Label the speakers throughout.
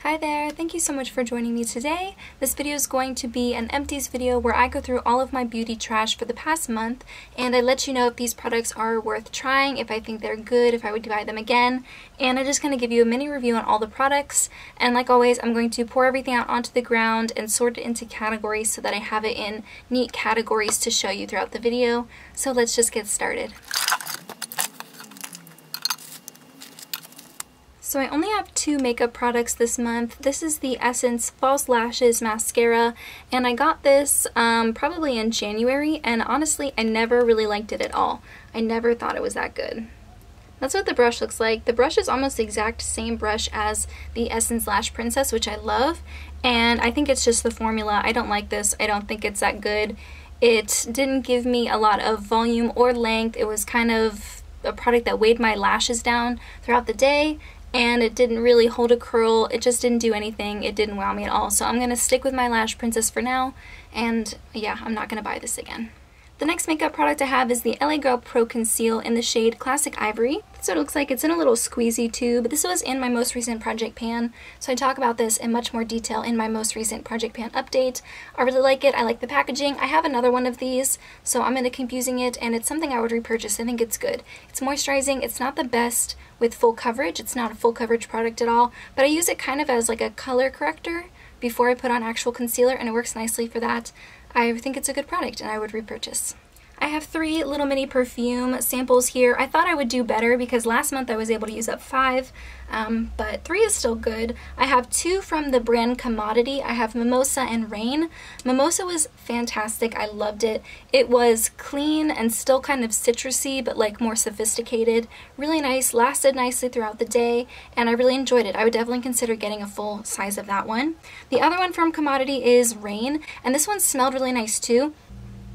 Speaker 1: Hi there, thank you so much for joining me today. This video is going to be an empties video where I go through all of my beauty trash for the past month and I let you know if these products are worth trying, if I think they're good, if I would buy them again, and I just kind of give you a mini review on all the products. And like always, I'm going to pour everything out onto the ground and sort it into categories so that I have it in neat categories to show you throughout the video. So let's just get started. So I only have two makeup products this month. This is the Essence False Lashes Mascara, and I got this probably in January, and honestly I never really liked it at all. I never thought it was that good. That's what the brush looks like. The brush is almost the exact same brush as the Essence Lash Princess, which I love, and I think it's just the formula. I don't like this. I don't think it's that good. It didn't give me a lot of volume or length. It was kind of a product that weighed my lashes down throughout the day, and it didn't really hold a curl. It just didn't do anything. It didn't wow me at all. So I'm gonna stick with my Lash Princess for now, and yeah, I'm not gonna buy this again. The next makeup product I have is the LA Girl Pro Conceal in the shade Classic Ivory. That's what it looks like. It's in a little squeezy tube. This was in my most recent project pan, so I talk about this in much more detail in my most recent project pan update. I really like it. I like the packaging. I have another one of these, so I'm going to keep using it, and it's something I would repurchase. I think it's good. It's moisturizing. It's not the best with full coverage. It's not a full coverage product at all, but I use it kind of as like a color corrector before I put on actual concealer, and it works nicely for that. I think it's a good product and I would repurchase. I have 3 little mini perfume samples here. I thought I would do better because last month I was able to use up 5, but 3 is still good. I have 2 from the brand Commodity. I have Mimosa and Rain. Mimosa was fantastic. I loved it. It was clean and still kind of citrusy, but like more sophisticated. Really nice, lasted nicely throughout the day, and I really enjoyed it. I would definitely consider getting a full size of that one. The other one from Commodity is Rain, and this one smelled really nice too.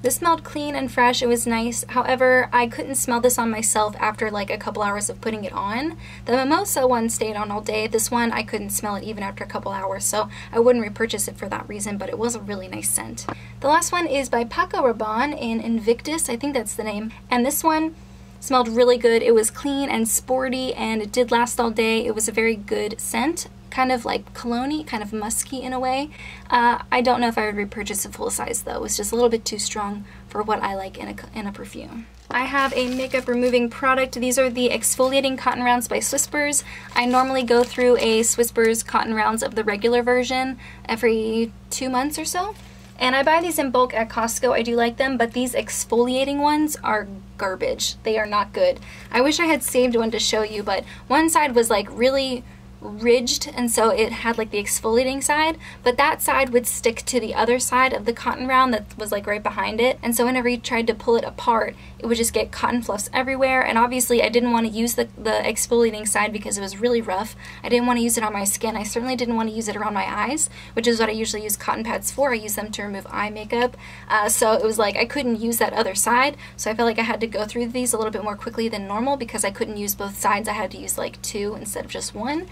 Speaker 1: This smelled clean and fresh. It was nice. However, I couldn't smell this on myself after like a couple hours of putting it on. The Mimosa one stayed on all day. This one, I couldn't smell it even after a couple hours, so I wouldn't repurchase it for that reason, but it was a really nice scent. The last one is by Paco Rabanne in Invictus. I think that's the name. And this one smelled really good. It was clean and sporty, and it did last all day. It was a very good scent. Kind of like cologne-y, kind of musky in a way. I don't know if I would repurchase a full size though. It was just a little bit too strong for what I like in a perfume. I have a makeup removing product. These are the exfoliating cotton rounds by Swispers. I normally go through a Swispers cotton rounds of the regular version every 2 months or so. And I buy these in bulk at Costco. I do like them, but these exfoliating ones are garbage. They are not good. I wish I had saved one to show you, but one side was like really ridged, and so it had like the exfoliating side, but that side would stick to the other side of the cotton round that was like right behind it, and so whenever you tried to pull it apart, it would just get cotton fluffs everywhere. And obviously I didn't want to use the exfoliating side because it was really rough. I didn't want to use it on my skin. I certainly didn't want to use it around my eyes, which is what I usually use cotton pads for. I use them to remove eye makeup, so it was like I couldn't use that other side, so I felt like I had to go through these a little bit more quickly than normal because I couldn't use both sides. I had to use like 2 instead of just 1.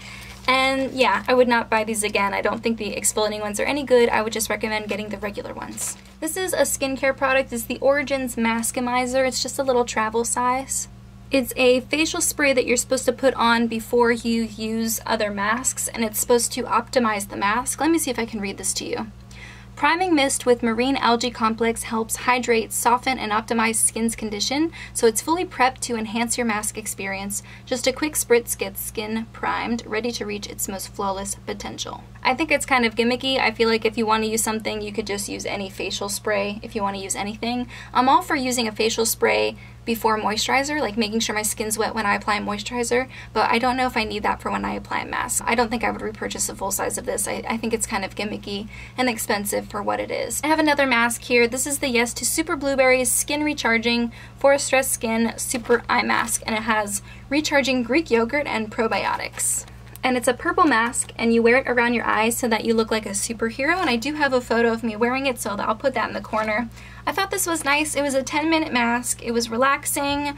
Speaker 1: And yeah, I would not buy these again. I don't think the exfoliating ones are any good. I would just recommend getting the regular ones. This is a skincare product. It's the Origins Maskimizer. It's just a little travel size. It's a facial spray that you're supposed to put on before you use other masks, and it's supposed to optimize the mask. Let me see if I can read this to you. Priming mist with marine algae complex helps hydrate, soften, and optimize skin's condition, so it's fully prepped to enhance your mask experience. Just a quick spritz gets skin primed, ready to reach its most flawless potential. I think it's kind of gimmicky. I feel like if you want to use something, you could just use any facial spray if you want to use anything. I'm all for using a facial spray before moisturizer, like making sure my skin's wet when I apply moisturizer, but I don't know if I need that for when I apply a mask. I don't think I would repurchase a full size of this. I think it's kind of gimmicky and expensive for what it is. I have another mask here. This is the Yes to Super Blueberries Skin Recharging for Stressed Skin Super Eye Mask, and it has recharging Greek yogurt and probiotics. And it's a purple mask, and you wear it around your eyes so that you look like a superhero, and I do have a photo of me wearing it, so I'll put that in the corner. I thought this was nice. It was a 10-minute mask. It was relaxing.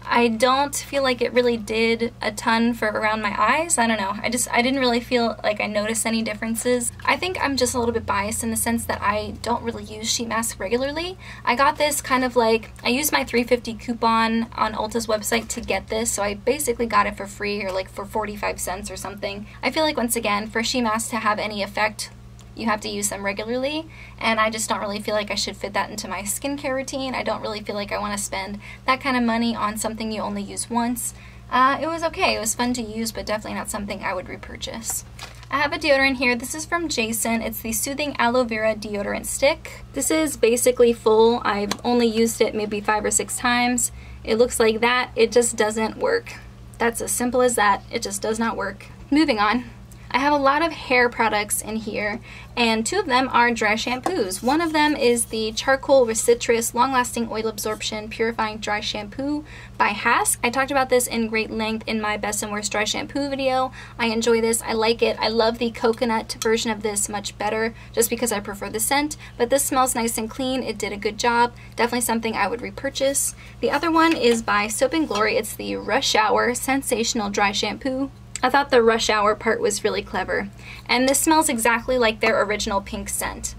Speaker 1: I don't feel like it really did a ton for around my eyes. I don't know. I didn't really feel like I noticed any differences. I think I'm just a little bit biased in the sense that I don't really use sheet mask regularly. I got this kind of like, I used my $3.50 coupon on Ulta's website to get this, so I basically got it for free or like for 45 cents or something. I feel like once again, for sheet masks to have any effect, you have to use them regularly, and I just don't really feel like I should fit that into my skincare routine. I don't really feel like I want to spend that kind of money on something you only use once. It was okay, it was fun to use, but definitely not something I would repurchase. I have a deodorant here. This is from Jason. It's the Soothing Aloe Vera Deodorant Stick. This is basically full. I've only used it maybe 5 or 6 times. It looks like that. It just doesn't work. That's as simple as that. It just does not work. Moving on. I have a lot of hair products in here, and 2 of them are dry shampoos. One of them is the Charcoal with Citrus Long Lasting Oil Absorption Purifying Dry Shampoo by Hask. I talked about this in great length in my best and worst dry shampoo video. I enjoy this, I like it. I love the coconut version of this much better just because I prefer the scent, but this smells nice and clean. It did a good job. Definitely something I would repurchase. The other one is by Soap & Glory. It's the Rush Hour Sensational Dry Shampoo. I thought the rush hour part was really clever. And this smells exactly like their original pink scent.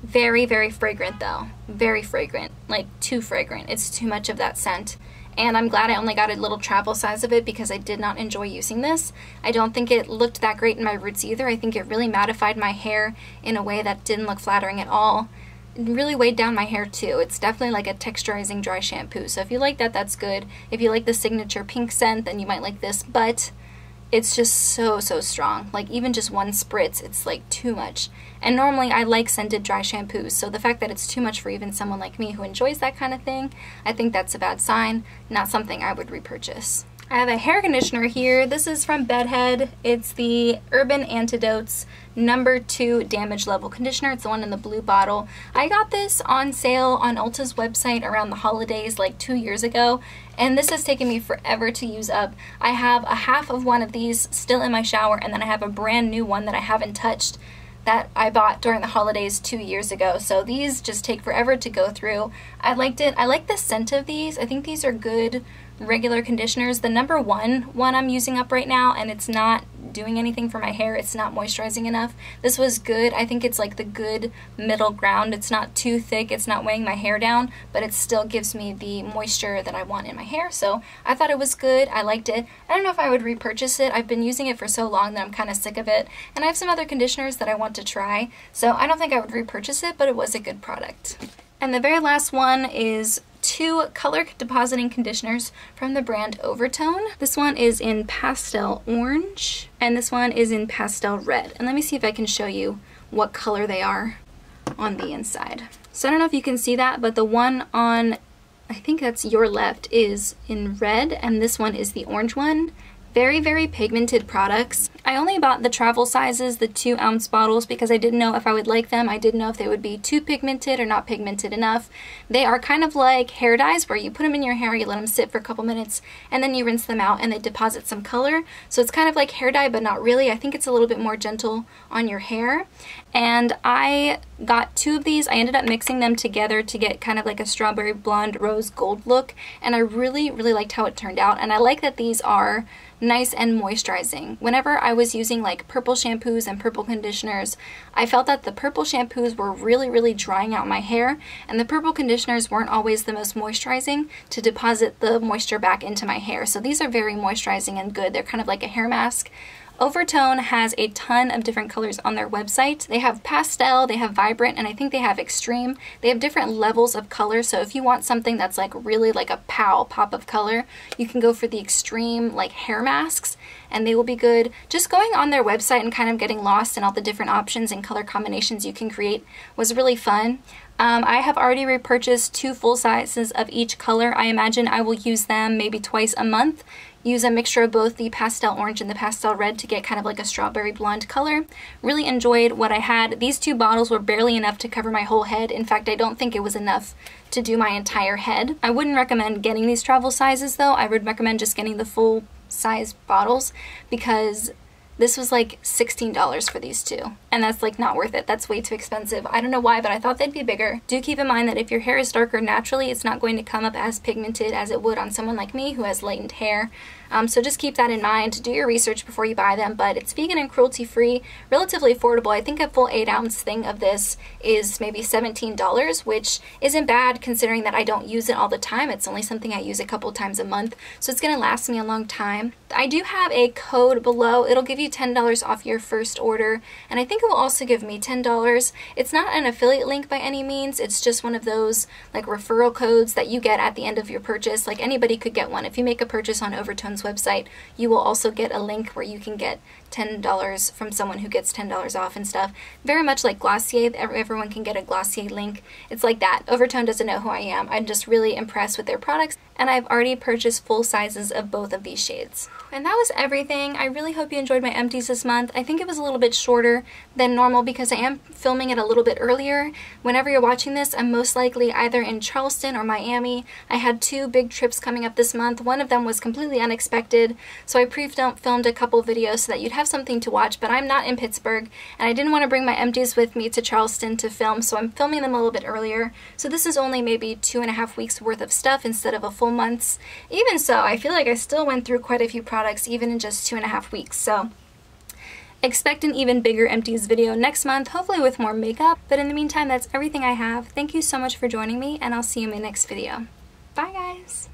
Speaker 1: Very, very fragrant though. Very fragrant. Like too fragrant. It's too much of that scent. And I'm glad I only got a little travel size of it because I did not enjoy using this. I don't think it looked that great in my roots either. I think it really mattified my hair in a way that didn't look flattering at all. It really weighed down my hair too. It's definitely like a texturizing dry shampoo. So if you like that, that's good. If you like the signature pink scent, then you might like this. But it's just so strong. Like even just one spritz, it's like too much. And normally I like scented dry shampoos, so the fact that it's too much for even someone like me who enjoys that kind of thing, I think that's a bad sign, not something I would repurchase. I have a hair conditioner here. This is from Bedhead. It's the Urban Antidotes number 2 damage level conditioner. It's the one in the blue bottle. I got this on sale on Ulta's website around the holidays like 2 years ago, and this has taken me forever to use up. I have a half of one of these still in my shower, and then I have a brand new one that I haven't touched that I bought during the holidays 2 years ago. So these just take forever to go through. I liked it. I like the scent of these. I think these are good regular conditioners. The number 1 one I'm using up right now, and it's not doing anything for my hair. It's not moisturizing enough. This was good. I think it's like the good middle ground. It's not too thick. It's not weighing my hair down, but it still gives me the moisture that I want in my hair. So I thought it was good. I liked it. I don't know if I would repurchase it. I've been using it for so long that I'm kind of sick of it. And I have some other conditioners that I want to try. So I don't think I would repurchase it, but it was a good product. And the very last one is 2 color depositing conditioners from the brand Overtone. This one is in pastel orange, and this one is in pastel red. And let me see if I can show you what color they are on the inside. So I don't know if you can see that, but the one on, I think that's your left, is in red, and this one is the orange one. Very pigmented products. I only bought the travel sizes, the 2-ounce bottles, because I didn't know if I would like them. I didn't know if they would be too pigmented or not pigmented enough. They are kind of like hair dyes where you put them in your hair, you let them sit for a couple minutes, and then you rinse them out and they deposit some color. So it's kind of like hair dye, but not really. I think it's a little bit more gentle on your hair. And I got 2 of these. I ended up mixing them together to get kind of like a strawberry blonde rose gold look, and I really liked how it turned out. And I like that these are nice and moisturizing. Whenever I was using like purple shampoos and purple conditioners, I felt that the purple shampoos were really drying out my hair, and the purple conditioners weren't always the most moisturizing to deposit the moisture back into my hair. So these are very moisturizing and good. They're kind of like a hair mask. Overtone has a ton of different colors on their website. They have pastel, they have vibrant, and I think they have extreme. They have different levels of color, so if you want something that's like really like a pop of color, you can go for the extreme like hair masks, and they will be good. Just going on their website and kind of getting lost in all the different options and color combinations you can create was really fun. I have already repurchased 2 full sizes of each color. I imagine I will use them maybe twice a month. Use a mixture of both the pastel orange and the pastel red to get kind of like a strawberry blonde color. Really enjoyed what I had. These 2 bottles were barely enough to cover my whole head. In fact, I don't think it was enough to do my entire head. I wouldn't recommend getting these travel sizes though. I would recommend just getting the full size bottles because This was like $16 for these two, and that's like not worth it. That's way too expensive. I don't know why, but I thought they'd be bigger. Do keep in mind that if your hair is darker naturally, it's not going to come up as pigmented as it would on someone like me who has lightened hair. So just keep that in mind. Do your research before you buy them, but it's vegan and cruelty-free, relatively affordable. I think a full 8-ounce thing of this is maybe $17, which isn't bad considering that I don't use it all the time. It's only something I use a couple times a month, so it's going to last me a long time. I do have a code below. It'll give you $10 off your first order, and I think it will also give me $10. It's not an affiliate link by any means. It's just one of those like referral codes that you get at the end of your purchase. Like anybody could get one. If you make a purchase on Overtone's website, you will also get a link where you can get $10 from someone who gets $10 off and stuff. Very much like Glossier, everyone can get a Glossier link. It's like that. Overtone doesn't know who I am. I'm just really impressed with their products, and I've already purchased full sizes of both of these shades. And that was everything. I really hope you enjoyed my empties this month. I think it was a little bit shorter than normal because I am filming it a little bit earlier. Whenever you're watching this, I'm most likely either in Charleston or Miami. I had 2 big trips coming up this month. One of them was completely unexpected, so I pre-filmed a couple videos so that you'd have something to watch, but I'm not in Pittsburgh, and I didn't want to bring my empties with me to Charleston to film, so I'm filming them a little bit earlier. So this is only maybe 2.5 weeks worth of stuff instead of a full month's. Even so, I feel like I still went through quite a few products even in just 2.5 weeks, so expect an even bigger empties video next month, hopefully with more makeup. But in the meantime, that's everything I have. Thank you so much for joining me, and I'll see you in my next video. Bye guys!